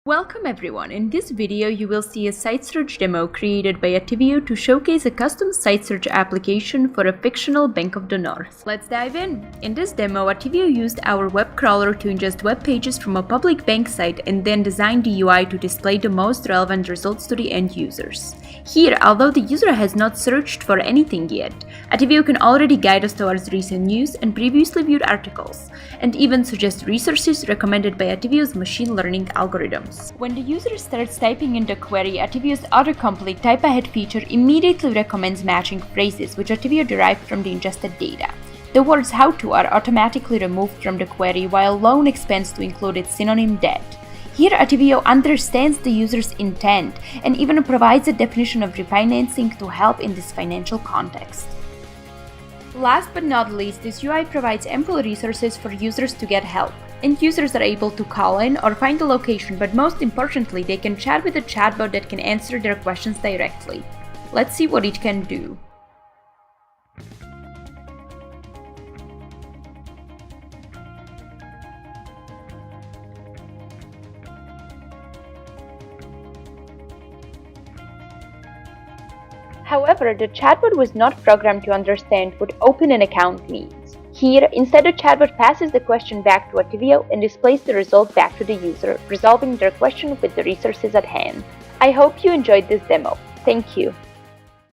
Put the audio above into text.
Welcome everyone. In this video, you will see a site search demo created by Attivio to showcase a custom site search application for a fictional Bank of the North. Let's dive in. In this demo, Attivio used our web crawler to ingest web pages from a public bank site and then designed the UI to display the most relevant results to the end users. Here, although the user has not searched for anything yet, Attivio can already guide us towards recent news and previously viewed articles, and even suggest resources recommended by Attivio's machine learning algorithms. When the user starts typing in the query, Attivio's autocomplete type ahead feature immediately recommends matching phrases which Attivio derived from the ingested data. The words how to are automatically removed from the query while loan expands to include its synonym debt. Here, Attivio understands the user's intent and even provides a definition of refinancing to help in this financial context. Last but not least, this UI provides ample resources for users to get help. End users are able to call in or find the location, but most importantly, they can chat with a chatbot that can answer their questions directly. Let's see what it can do. However, the chatbot was not programmed to understand what open an account means. Here, instead, the chatbot passes the question back to Attivio and displays the result back to the user, resolving their question with the resources at hand. I hope you enjoyed this demo. Thank you.